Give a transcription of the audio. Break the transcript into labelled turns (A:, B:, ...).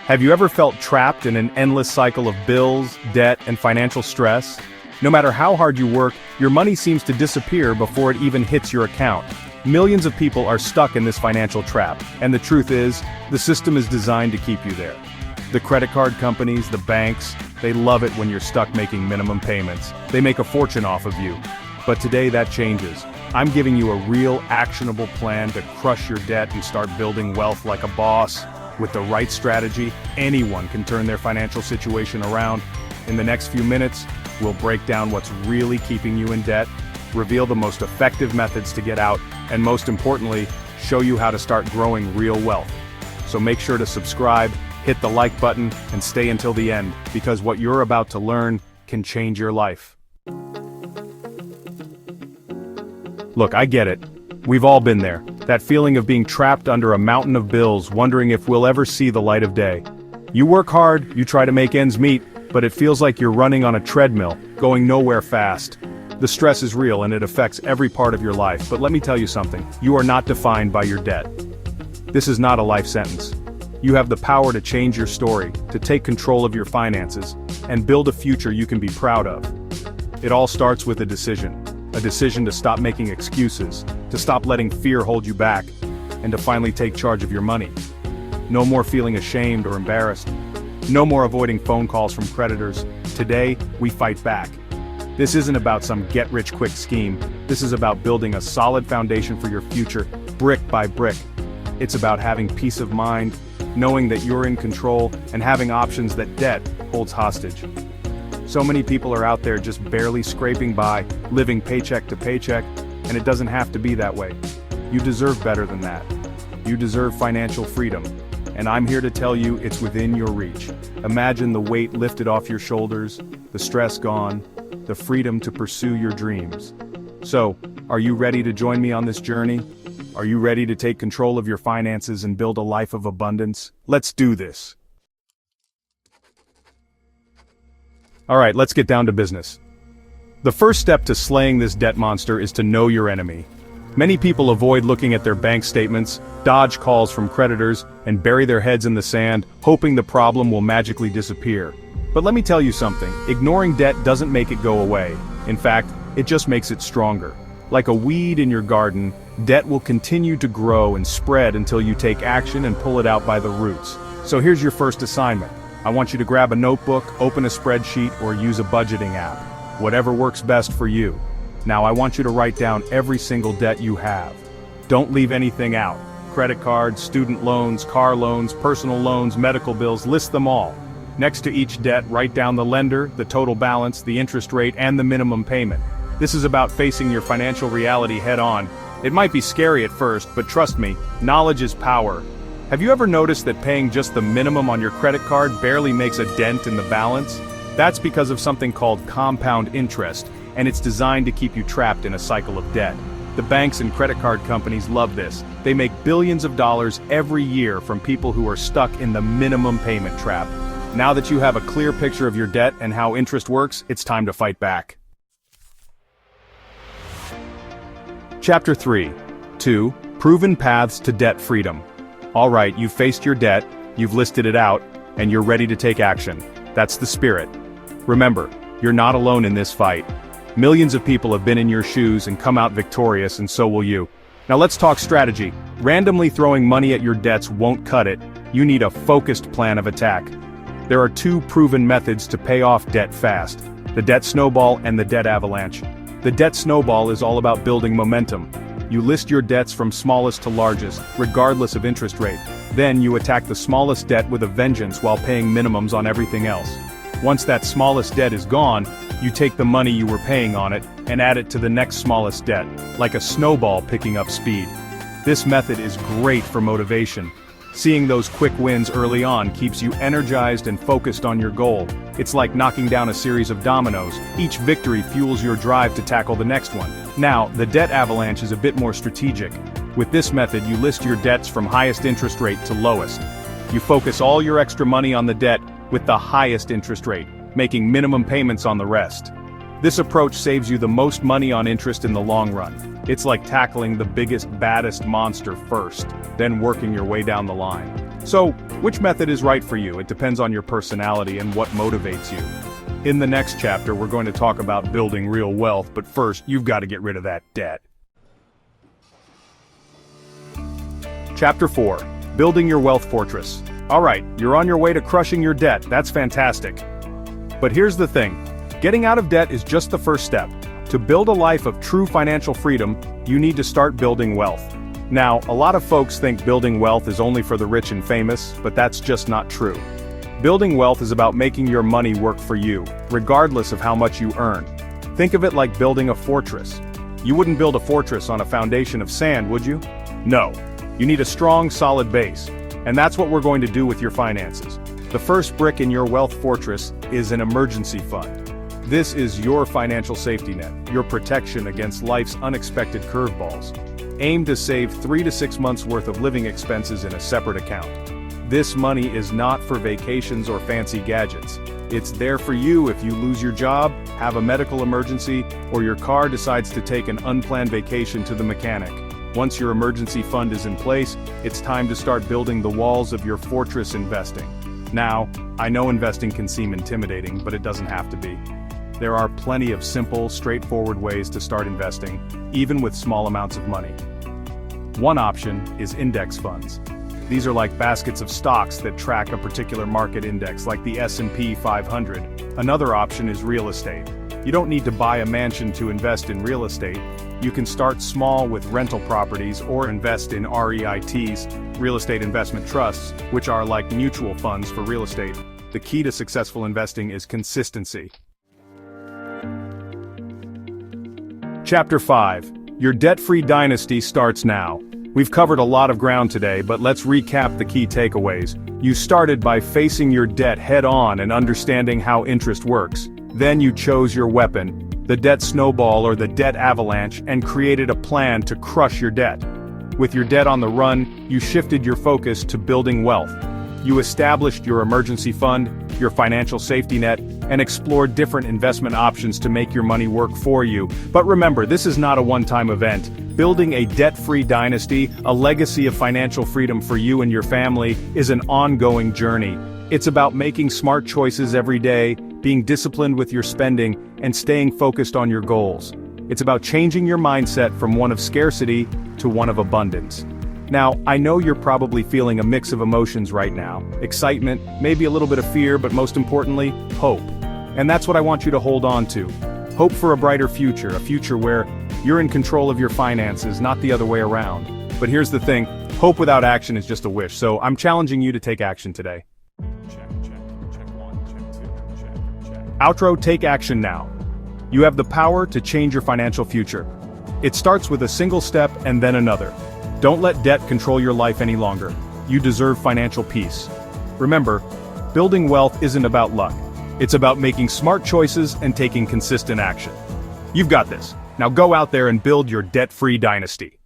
A: Have you ever felt trapped in an endless cycle of bills, debt, and financial stress? No matter how hard you work, your money seems to disappear before it even hits your account. Millions of people are stuck in this financial trap, and the truth is, the system is designed to keep you there. The credit card companies, the banks, they love it when you're stuck making minimum payments. They make a fortune off of you. But today that changes. I'm giving you a real, actionable plan to crush your debt and start building wealth like a boss. With the right strategy, anyone can turn their financial situation around. In the next few minutes, we'll break down what's really keeping you in debt, reveal the most effective methods to get out, and most importantly, show you how to start growing real wealth. So make sure to subscribe, hit the like button, and stay until the end, because what you're about to learn can change your life. Look, I get it. We've all been there. That feeling of being trapped under a mountain of bills, wondering if we'll ever see the light of day. You work hard, you try to make ends meet, but it feels like you're running on a treadmill, going nowhere fast. The stress is real and it affects every part of your life, but let me tell you something, you are not defined by your debt. This is not a life sentence. You have the power to change your story, to take control of your finances, and build a future you can be proud of. It all starts with a decision to stop making excuses, to stop letting fear hold you back, and to finally take charge of your money. No more feeling ashamed or embarrassed. No more avoiding phone calls from creditors. Today, we fight back. This isn't about some get-rich-quick scheme. This is about building a solid foundation for your future, brick by brick. It's about having peace of mind, knowing that you're in control, and having options that debt holds hostage. So many people are out there just barely scraping by, living paycheck to paycheck, and it doesn't have to be that way. You deserve better than that. You deserve financial freedom, and I'm here to tell you it's within your reach. Imagine the weight lifted off your shoulders, the stress gone, the freedom to pursue your dreams. So, are you ready to join me on this journey? Are you ready to take control of your finances and build a life of abundance? Let's do this. Alright, let's get down to business. The first step to slaying this debt monster is to know your enemy. Many people avoid looking at their bank statements, dodge calls from creditors, and bury their heads in the sand, hoping the problem will magically disappear. But let me tell you something, ignoring debt doesn't make it go away. In fact, it just makes it stronger. Like a weed in your garden, debt will continue to grow and spread until you take action and pull it out by the roots. So here's your first assignment. I want you to grab a notebook, open a spreadsheet, or use a budgeting app. Whatever works best for you. Now I want you to write down every single debt you have. Don't leave anything out. Credit cards, student loans, car loans, personal loans, medical bills, list them all. Next to each debt, write down the lender, the total balance, the interest rate, and the minimum payment. This is about facing your financial reality head-on. It might be scary at first, but trust me, knowledge is power. Have you ever noticed that paying just the minimum on your credit card barely makes a dent in the balance? That's because of something called compound interest, and it's designed to keep you trapped in a cycle of debt. The banks and credit card companies love this. They make billions of dollars every year from people who are stuck in the minimum payment trap. Now that you have a clear picture of your debt and how interest works, it's time to fight back. Chapter 3. 2. Proven Paths to Debt Freedom. Alright, you've faced your debt, you've listed it out, and you're ready to take action. That's the spirit. Remember, you're not alone in this fight. Millions of people have been in your shoes and come out victorious, and so will you. Now let's talk strategy. Randomly throwing money at your debts won't cut it. You need a focused plan of attack. There are two proven methods to pay off debt fast: the debt snowball and the debt avalanche. The debt snowball is all about building momentum. You list your debts from smallest to largest, regardless of interest rate. Then you attack the smallest debt with a vengeance while paying minimums on everything else. Once that smallest debt is gone, you take the money you were paying on it and add it to the next smallest debt, like a snowball picking up speed. This method is great for motivation. Seeing those quick wins early on keeps you energized and focused on your goal. It's like knocking down a series of dominoes. Each victory fuels your drive to tackle the next one. Now, the debt avalanche is a bit more strategic. With this method, you list your debts from highest interest rate to lowest. You focus all your extra money on the debt with the highest interest rate, making minimum payments on the rest. This approach saves you the most money on interest in the long run. It's like tackling the biggest, baddest monster first, then working your way down the line. So, Which method is right for you? It depends on your personality and what motivates you. In the next chapter, we're going to talk about building real wealth, but first, you've got to get rid of that debt. Chapter 4. Building your wealth fortress. Alright, you're on your way to crushing your debt, that's fantastic. But here's the thing, getting out of debt is just the first step. To build a life of true financial freedom, you need to start building wealth. Now, a lot of folks think building wealth is only for the rich and famous, but that's just not true. Building wealth is about making your money work for you, regardless of how much you earn. Think of it like building a fortress. You wouldn't build a fortress on a foundation of sand, would you? No. You need a strong, solid base. And that's what we're going to do with your finances. The first brick in your wealth fortress is an emergency fund. This is your financial safety net, your protection against life's unexpected curveballs. Aim to save 3 to 6 months worth of living expenses in a separate account. This money is not for vacations or fancy gadgets. It's there for you if you lose your job, have a medical emergency, or your car decides to take an unplanned vacation to the mechanic. Once your emergency fund is in place, it's time to start building the walls of your fortress investing. Now, I know investing can seem intimidating, but it doesn't have to be. There are plenty of simple, straightforward ways to start investing, even with small amounts of money. One option is index funds. These are like baskets of stocks that track a particular market index, like the S&P 500. Another option is real estate. You don't need to buy a mansion to invest in real estate. You can start small with rental properties or invest in REITs, real estate investment trusts, which are like mutual funds for real estate. The key to successful investing is consistency. Chapter 5. Your debt-free dynasty starts now. We've covered a lot of ground today, but let's recap the key takeaways. You started by facing your debt head-on and understanding how interest works. Then you chose your weapon, the debt snowball or the debt avalanche, and created a plan to crush your debt. With your debt on the run, you shifted your focus to building wealth. You established your emergency fund, your financial safety net, and explored different investment options to make your money work for you. But remember, this is not a one-time event. Building a debt-free dynasty, a legacy of financial freedom for you and your family, is an ongoing journey. It's about making smart choices every day, being disciplined with your spending, and staying focused on your goals. It's about changing your mindset from one of scarcity to one of abundance. Now, I know you're probably feeling a mix of emotions right now. Excitement, maybe a little bit of fear, but most importantly, hope. And that's what I want you to hold on to. Hope for a brighter future, a future where you're in control of your finances, not the other way around. But here's the thing, hope without action is just a wish, so I'm challenging you to take action today. Check 1, check 2, check. Outro, take action now. You have the power to change your financial future. It starts with a single step and then another. Don't let debt control your life any longer. You deserve financial peace. Remember, building wealth isn't about luck. It's about making smart choices and taking consistent action. You've got this. Now go out there and build your debt-free dynasty.